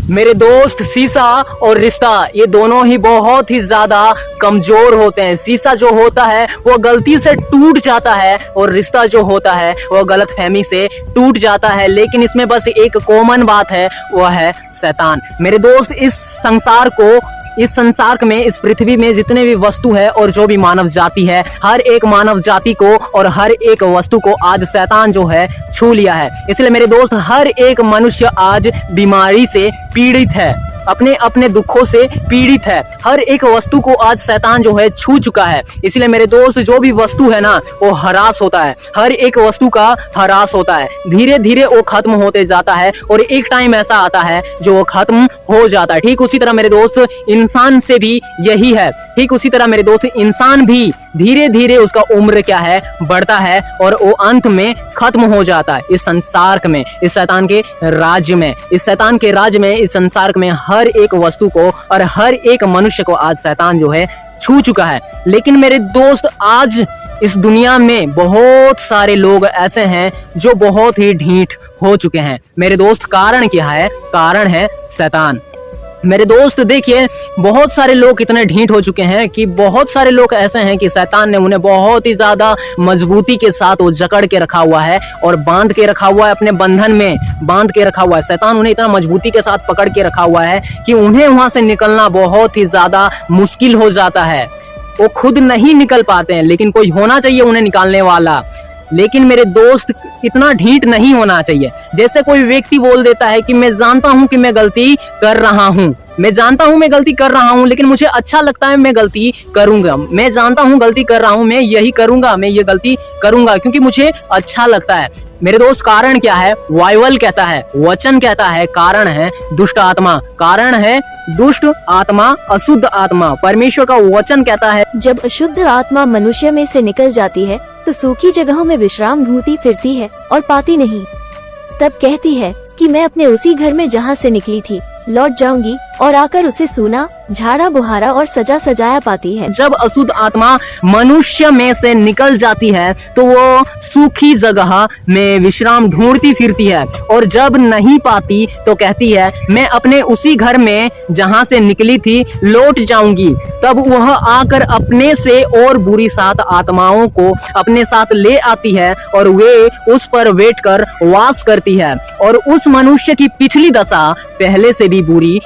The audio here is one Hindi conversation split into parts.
मेरे दोस्त, शीशा और रिश्ता ये दोनों ही बहुत ही ज्यादा कमजोर होते हैं। शीशा जो होता है वो गलती से टूट जाता है और रिश्ता जो होता है वो गलतफहमी से टूट जाता है। लेकिन इसमें बस एक कॉमन बात है, वो है शैतान। मेरे दोस्त, इस संसार में, इस पृथ्वी में जितने भी वस्तु है और जो भी मानव जाति है, हर एक मानव जाति को और हर एक वस्तु को आज शैतान जो है छू लिया है। इसलिए मेरे दोस्त, हर एक मनुष्य आज बीमारी से पीड़ित है, अपने अपने दुखों से पीड़ित है। हर एक वस्तु को आज शैतान जो है छू चुका है। इसलिए मेरे दोस्त, जो भी वस्तु है ना वो हरास होता है, हर एक वस्तु का हरास होता है। धीरे धीरे वो खत्म होते जाता है और एक टाइम ऐसा आता है जो वो खत्म हो जाता है। ठीक उसी तरह मेरे दोस्त, इंसान से भी यही है। ठीक उसी तरह मेरे दोस्त, इंसान भी धीरे धीरे उसका उम्र क्या है, बढ़ता है और वो अंत में खत्म हो जाता है इस संसार में, इस शैतान के राज्य में। इस शैतान के राज्य में, इस संसार में हर एक वस्तु को और हर एक मनुष्य को आज शैतान जो है छू चुका है। लेकिन मेरे दोस्त, आज इस दुनिया में बहुत सारे लोग ऐसे हैं जो बहुत ही ढीठ हो चुके हैं। मेरे दोस्त, कारण क्या है? कारण है शैतान। मेरे दोस्त देखिए, बहुत सारे लोग इतने ढीठ हो चुके हैं कि बहुत सारे लोग ऐसे हैं कि शैतान ने उन्हें बहुत ही ज्यादा मजबूती के साथ वो जकड़ के रखा हुआ है और बांध के रखा हुआ है, अपने बंधन में बांध के रखा हुआ है। शैतान उन्हें इतना मजबूती के साथ पकड़ के रखा हुआ है कि उन्हें वहां से निकलना बहुत ही ज्यादा मुश्किल हो जाता है। वो खुद नहीं निकल पाते हैं, लेकिन कोई होना चाहिए उन्हें निकालने वाला। लेकिन मेरे दोस्त, इतना ढीठ नहीं होना चाहिए। जैसे कोई व्यक्ति बोल देता है कि मैं जानता हूं कि मैं गलती कर रहा हूं, मैं जानता हूं मैं गलती कर रहा हूं, लेकिन मुझे अच्छा लगता है, मैं गलती करूंगा। मैं जानता हूं गलती कर रहा हूं, मैं यही करूंगा, मैं ये गलती करूंगा क्योंकि मुझे अच्छा लगता है। मेरे दोस्त, कारण क्या है? बाइबल कहता है, वचन कहता है, कारण है दुष्ट आत्मा। कारण है दुष्ट आत्मा, अशुद्ध आत्मा। परमेश्वर का वचन कहता है, जब अशुद्ध आत्मा मनुष्य में से निकल जाती है तो सूखी जगहों में विश्राम ढूंढती फिरती है और पाती नहीं। तब कहती है कि मैं अपने उसी घर में जहाँ से निकली थी लौट जाऊंगी, और आकर उसे सूना, झाड़ा बुहारा और सजा सजाया पाती है। जब अशुद्ध आत्मा मनुष्य में से निकल जाती है तो वो सूखी जगह में विश्राम ढूंढती फिरती है और जब नहीं पाती तो कहती है मैं अपने उसी घर में जहां से निकली थी लौट जाऊंगी। तब वह आकर अपने से और बुरी 7 आत्माओं को अपने साथ ले आती है और वे उस पर बैठकर वास करती है और उस मनुष्य की पिछली दशा पहले से भी बुरी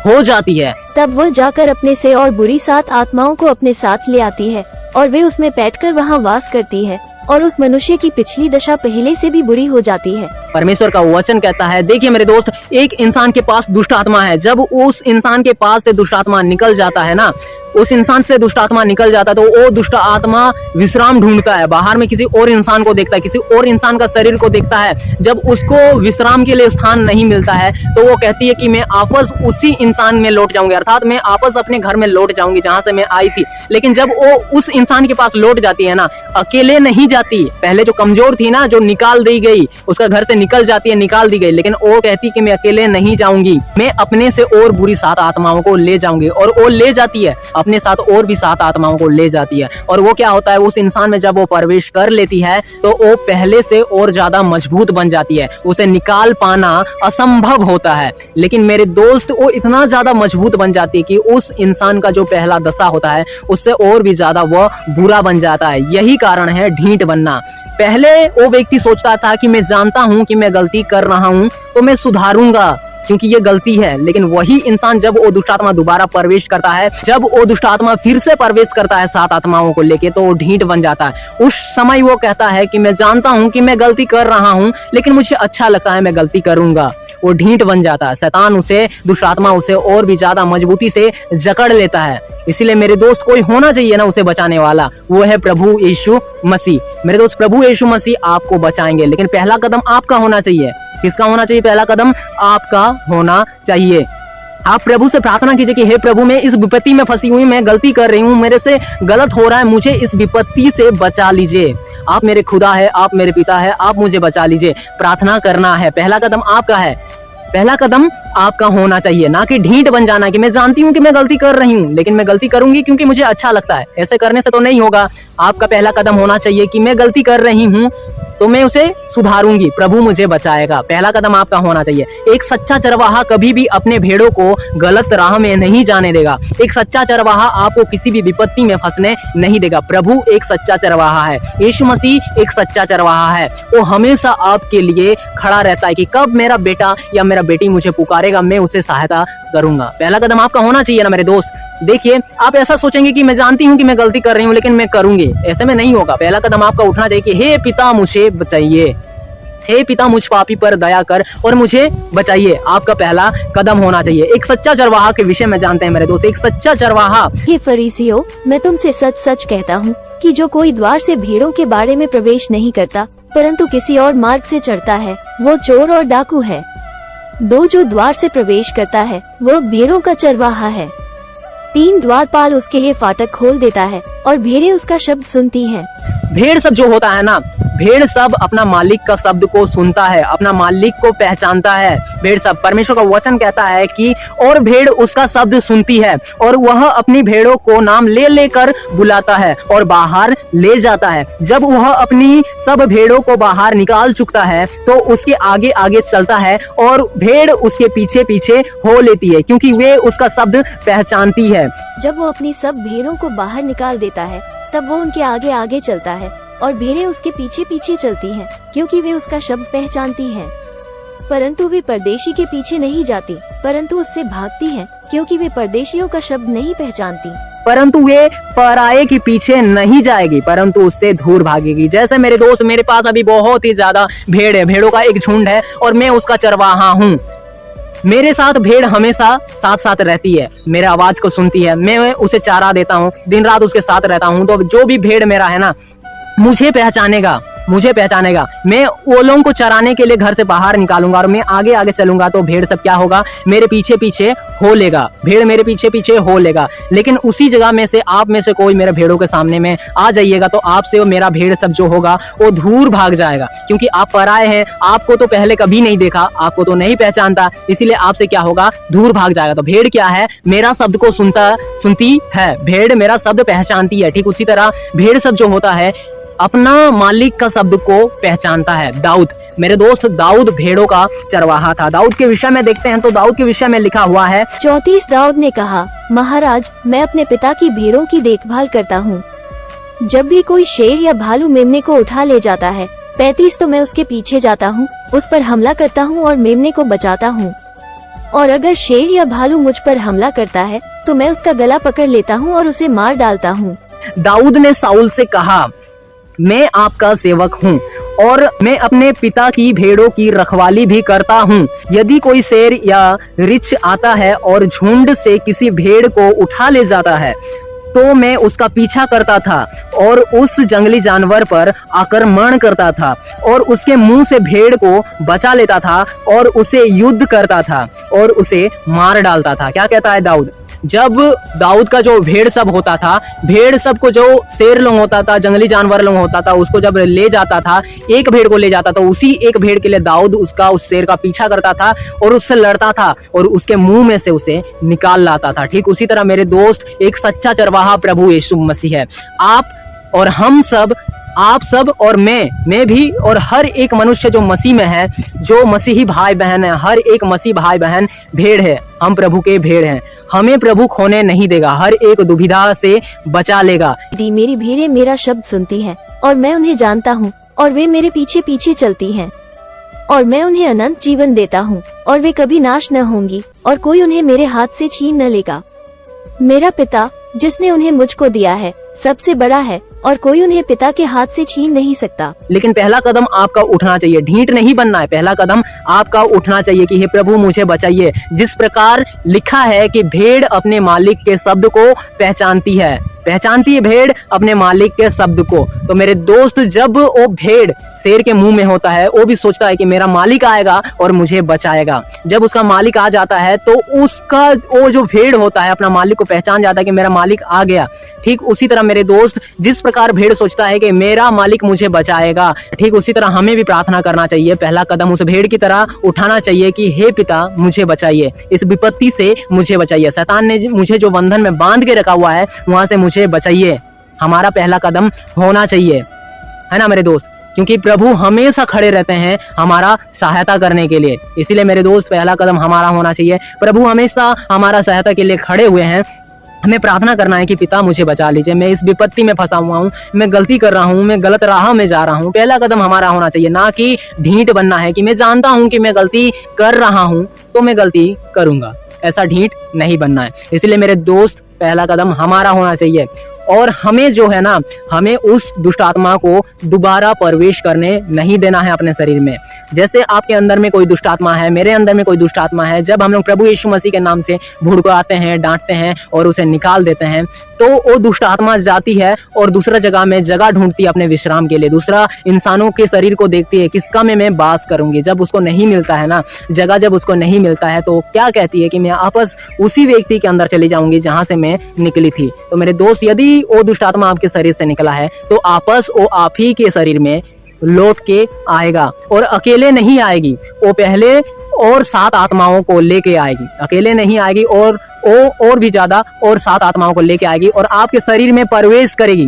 हो जाती है। तब वह जाकर अपने से और बुरी 7 आत्माओं को अपने साथ ले आती है और वे उसमें बैठकर वहां वास करती है और उस मनुष्य की पिछली दशा पहले से भी बुरी हो जाती है। परमेश्वर का वचन कहता है, देखिए मेरे दोस्त, एक इंसान के पास दुष्ट आत्मा है। जब उस इंसान के पास से दुष्ट आत्मा निकल जाता है ना, उस इंसान से दुष्ट आत्मा निकल जाता है तो वो दुष्ट आत्मा विश्राम ढूंढता है, बाहर में किसी और इंसान को देखता है, किसी और इंसान का शरीर को देखता है। जब उसको विश्राम के लिए स्थान नहीं मिलता है तो वो कहती है कि मैं वापस उसी इंसान में लौट जाऊंगी, अर्थात मैं वापस अपने घर में लौट जाऊंगी जहां से मैं आई थी। लेकिन जब वो उस इंसान के पास लौट जाती है ना, अकेले नहीं जाती। पहले जो कमजोर थी ना, जो निकाल दी गई, उसका घर से निकल जाती है, निकाल दी गई, लेकिन वो कहती कि मैं अकेले नहीं जाऊंगी, मैं अपने से और बुरी 7 आत्माओं को ले जाऊंगी। और वो ले जाती है, अपने साथ और भी 7 आत्माओं को ले जाती है। और वो क्या होता है, उस इंसान में जब वो प्रवेश कर लेती है तो वो पहले से और ज्यादा मजबूत बन जाती है, उसे निकाल पाना असंभव होता है। लेकिन मेरे दोस्त, वो इतना ज्यादा मजबूत बन जाती है कि उस इंसान का जो पहला दशा होता है उससे और भी ज्यादा वह बुरा बन जाता है। यही कारण है ढीठ बनना। पहले वो व्यक्ति सोचता था कि मैं जानता हूं कि मैं गलती कर रहा हूं तो मैं सुधारूंगा क्योंकि ये गलती है। लेकिन वही इंसान जब वो दुष्ट आत्मा दोबारा प्रवेश करता है, जब वो दुष्ट आत्मा फिर से प्रवेश करता है 7 आत्माओं को लेके, तो वो ढीठ बन जाता है। उस समय वो कहता है कि मैं जानता हूं कि मैं गलती कर रहा हूं, लेकिन मुझे अच्छा लगता है, मैं गलती करूंगा। वो ढीठ बन जाता है। शैतान उसे, दुष्ट आत्मा उसे और भी ज्यादा मजबूती से जकड़ लेता है। इसीलिए मेरे दोस्त, कोई होना चाहिए ना उसे बचाने वाला, वो है प्रभु यीशु मसीह। मेरे दोस्त, प्रभु यीशु मसीह आपको बचाएंगे, लेकिन पहला कदम आपका होना चाहिए। किसका होना चाहिए? पहला कदम आपका होना चाहिए। आप प्रभु से प्रार्थना कीजिए कि हे प्रभु, मैं इस विपत्ति में फंसी हुई, मैं गलती कर रही हूँ, मेरे से गलत हो रहा है, मुझे इस विपत्ति से बचा लीजिए। आप मेरे खुदा है, आप मेरे पिता है, आप मुझे बचा लीजिए। प्रार्थना करना है, पहला कदम आपका है। पहला कदम आपका होना चाहिए, ना कि ढीठ बन जाना कि मैं जानती हूँ कि मैं गलती कर रही हूँ, लेकिन मैं गलती करूंगी क्योंकि मुझे अच्छा लगता है। ऐसे करने से तो नहीं होगा। आपका पहला कदम होना चाहिए कि मैं गलती कर रही हूँ तो मैं उसे सुधारूंगी, प्रभु मुझे बचाएगा। पहला कदम आपका होना चाहिए। एक सच्चा चरवाहा कभी भी अपने भेड़ों को गलत राह में नहीं जाने देगा। एक सच्चा चरवाहा आपको किसी भी विपत्ति में फंसने नहीं देगा। प्रभु एक सच्चा चरवाहा है, यीशु मसीह एक सच्चा चरवाहा है। वो हमेशा आपके लिए खड़ा रहता है कि कब मेरा बेटा या मेरा बेटी मुझे पुकारेगा, मैं उसे सहायता करूंगा। पहला कदम आपका होना चाहिए ना मेरे दोस्त। देखिए, आप ऐसा सोचेंगे कि मैं जानती हूँ कि मैं गलती कर रही हूँ लेकिन मैं करूंगी, ऐसे में नहीं होगा। पहला कदम आपका उठना चाहिए कि हे पिता मुझे बचाइए, हे पिता मुझ पापी पर दया कर और मुझे बचाइए। आपका पहला कदम होना चाहिए। एक सच्चा चरवाहा के विषय में जानते हैं मेरे दोस्त। एक सच्चा चरवाहा, हे फरीसियों, मैं तुमसे सच सच कहता हूँ कि जो कोई द्वार से भेड़ों के बाड़े में प्रवेश नहीं करता परंतु किसी और मार्ग से चढ़ता है, वो चोर और डाकू है। दो जो द्वार से प्रवेश करता है वो भेड़ों का चरवाहा है। 3 द्वारपाल उसके लिए फाटक खोल देता है और भेड़ें उसका शब्द सुनती हैं। भेड़ सब जो होता है ना, भेड़ सब अपना मालिक का शब्द को सुनता है, अपना मालिक को पहचानता है। भेड़ सब, परमेश्वर का वचन कहता है कि और भेड़ उसका शब्द सुनती है और वह अपनी भेड़ों को नाम ले लेकर बुलाता है और बाहर ले जाता है। जब वह अपनी सब भेड़ों को बाहर निकाल चुकता है तो उसके आगे आगे चलता है और भेड़ उसके पीछे पीछे हो लेती है क्योंकि वे उसका शब्द पहचानती है। जब वो अपनी सब भेड़ों को बाहर निकाल देता है तब वो उनके आगे आगे चलता है और भेड़ें उसके पीछे पीछे चलती हैं क्योंकि वे उसका शब्द पहचानती हैं। परंतु वे परदेशी के पीछे नहीं जाती परंतु उससे भागती हैं क्योंकि वे परदेशियों का शब्द नहीं पहचानती। परंतु वे पराये के पीछे नहीं जाएगी परंतु उससे दूर भागेगी। जैसे मेरे दोस्त, मेरे पास अभी बहुत ही ज्यादा भेड़ है, भेड़ों का एक झुंड है और मैं उसका चरवाहा हूँ। मेरे साथ भेड़ हमेशा साथ साथ रहती है, मेरे आवाज को सुनती है, मैं उसे चारा देता हूँ, दिन रात उसके साथ रहता हूँ। तो जो भी भेड़ मेरा है ना, मुझे पहचानेगा। मैं वो लोगों को चराने के लिए घर से बाहर निकालूंगा और मैं आगे आगे चलूंगा तो भेड़ सब क्या होगा, मेरे पीछे पीछे हो लेगा। भेड़ मेरे पीछे पीछे हो लेगा। लेकिन उसी जगह में से आप में से कोई मेरे भेड़ों के सामने में आ जाइएगा तो आपसे वो मेरा भेड़ सब जो होगा वो दूर भाग जाएगा क्योंकि आप पराए हैं, आपको तो पहले कभी नहीं देखा, आपको तो नहीं पहचानता, इसीलिए आपसे क्या होगा, दूर भाग जाएगा। तो भेड़ क्या है, मेरा शब्द को सुनती है, भेड़ मेरा शब्द पहचानती है। ठीक उसी तरह भेड़ सब जो होता है अपना मालिक का शब्द को पहचानता है। दाऊद, मेरे दोस्त, दाऊद भेड़ों का चरवाहा था। दाऊद के विषय में देखते हैं तो दाऊद के विषय में लिखा हुआ है 34 दाऊद ने कहा, महाराज, मैं अपने पिता की भेड़ों की देखभाल करता हूँ। जब भी कोई शेर या भालू मेमने को उठा ले जाता है, 35 तो मैं उसके पीछे जाता हूँ, उस पर हमला करता हूँ और मेमने को बचाता हूँ। और अगर शेर या भालू मुझ पर हमला करता है तो मैं उसका गला पकड़ लेता हूँ और उसे मार डालता हूँ। दाऊद ने साउल से कहा, मैं आपका सेवक हूँ और मैं अपने पिता की भेड़ों की रखवाली भी करता हूँ। यदि कोई शेर या रिछ आता है और झुंड से किसी भेड़ को उठा ले जाता है तो मैं उसका पीछा करता था और उस जंगली जानवर पर आक्रमण करता था और उसके मुंह से भेड़ को बचा लेता था और उसे युद्ध करता था और उसे मार डालता था। क्या कहता है दाऊद? जब दाऊद का जो भेड़ सब होता था, भेड़ सब को जो शेर लोग होता था, जंगली जानवर लोग होता था, उसको जब ले जाता था, एक भेड़ को ले जाता था, उसी एक भेड़ के लिए दाऊद उस शेर का पीछा करता था और उससे लड़ता था और उसके मुंह में से उसे निकाल लाता था। ठीक उसी तरह मेरे दोस्त, एक सच्चा चरवाहा प्रभु यीशु मसीह है। आप और हम सब, आप सब और मैं भी और हर एक मनुष्य जो मसीह में है, जो मसीही भाई बहन है, हर एक मसीह भाई बहन भेड़ है। हम प्रभु के भेड़ हैं। हमें प्रभु खोने नहीं देगा, हर एक दुविधा से बचा लेगा। मेरी भेड़ें मेरा शब्द सुनती हैं और मैं उन्हें जानता हूँ और वे मेरे पीछे पीछे चलती हैं और मैं उन्हें अनंत जीवन देता हूँ और वे कभी नाश न होंगी और कोई उन्हें मेरे हाथ से छीन न लेगा। मेरा पिता जिसने उन्हें मुझको दिया है सबसे बड़ा है और कोई उन्हें पिता के हाथ से छीन नहीं सकता। लेकिन पहला कदम आपका उठना चाहिए, ढीठ नहीं बनना है। पहला कदम आपका उठना चाहिए कि हे प्रभु मुझे बचाइए। जिस प्रकार लिखा है कि भेड़ अपने मालिक के शब्द को पहचानती है भेड़ अपने मालिक के शब्द को। तो मेरे दोस्त, जब वो भेड़ शेर के मुंह में होता है, वो भी सोचता है कि मेरा मालिक आएगा और मुझे बचाएगा। जब उसका मालिक आ जाता है तो उसका वो जो भेड़ होता है अपना मालिक को पहचान जाता है कि मेरा मालिक आ गया। ठीक उसी तरह मेरे दोस्त, जिस प्रकार भेड़ सोचता है कि मेरा मालिक मुझे बचाएगा, ठीक उसी तरह हमें भी प्रार्थना करना चाहिए। पहला कदम उस भेड़ की तरह उठाना चाहिए कि हे पिता मुझे बचाइए, इस विपत्ति से मुझे बचाइए, शैतान ने मुझे जो बंधन में बांध के रखा हुआ है वहां से मुझे बचाइए। हमारा पहला कदम होना चाहिए, है ना मेरे दोस्त। क्योंकि प्रभु हमेशा खड़े रहते हैं हमारा सहायता करने के लिए। इसीलिए मेरे दोस्त पहला कदम हमारा होना चाहिए। प्रभु हमेशा हमारा सहायता के लिए खड़े हुए हैं। हमें प्रार्थना करना है कि पिता मुझे बचा लीजिए, मैं इस विपत्ति में फंसा हुआ हूँ, मैं गलती कर रहा हूँ, मैं गलत राह में जा रहा हूँ। पहला कदम हमारा होना चाहिए, ना कि ढीठ बनना है कि मैं जानता हूँ कि मैं गलती कर रहा हूँ तो मैं गलती करूंगा। ऐसा ढीठ नहीं बनना है। इसलिए मेरे दोस्त पहला कदम हमारा होना चाहिए। और हमें जो है ना, हमें उस दुष्ट आत्मा को दोबारा प्रवेश करने नहीं देना है अपने शरीर में। जैसे आपके अंदर में कोई दुष्ट आत्मा है, मेरे अंदर में कोई दुष्ट आत्मा है, जब हम लोग प्रभु यीशु मसीह के नाम से भुड़काते हैं, डांटते हैं और उसे निकाल देते हैं, तो वो दुष्ट आत्मा जाती है और दूसरा जगह में जगह ढूंढती है अपने विश्राम के लिए। दूसरा इंसानों के शरीर को देखती है, किसका में मैं वास करूंगी। जब उसको नहीं मिलता है ना जगह, जब उसको नहीं मिलता है तो क्या कहती है कि मैं वापस उसी व्यक्ति के अंदर चली जाऊंगी जहां से मैं निकली थी। तो मेरे दोस्त, यदि वो दुष्ट आत्मा आपके शरीर से निकला है तो आपस वो आप ही के शरीर में लौट के आएगा। और अकेले नहीं आएगी, वो पहले और 7 आत्माओं को लेके आएगी। अकेले नहीं आएगी, और भी ज्यादा और 7 आत्माओं को लेके आएगी और आपके शरीर में प्रवेश करेगी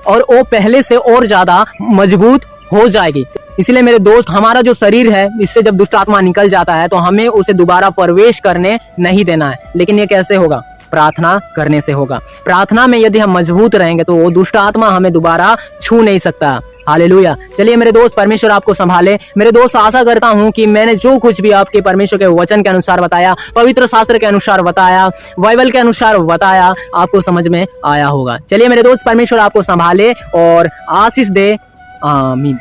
और वो पहले से और ज्यादा मजबूत हो जाएगी। इसलिए मेरे दोस्त, हमारा जो शरीर है, इससे जब दुष्ट आत्मा निकल जाता है तो हमें उसे दोबारा प्रवेश करने नहीं देना है। लेकिन ये कैसे होगा? प्रार्थना करने से होगा। प्रार्थना में यदि हम मजबूत रहेंगे तो वो दुष्ट आत्मा हमें दोबारा छू नहीं सकता। हालेलुया। चलिए मेरे दोस्त, परमेश्वर आपको संभाले। मेरे दोस्त, आशा करता हूं कि मैंने जो कुछ भी आपके परमेश्वर के वचन के अनुसार बताया, पवित्र शास्त्र के अनुसार बताया, बाइबल के अनुसार बताया, आपको समझ में आया होगा। चलिए मेरे दोस्त, परमेश्वर आपको संभाले और आशीष दे। आमीन।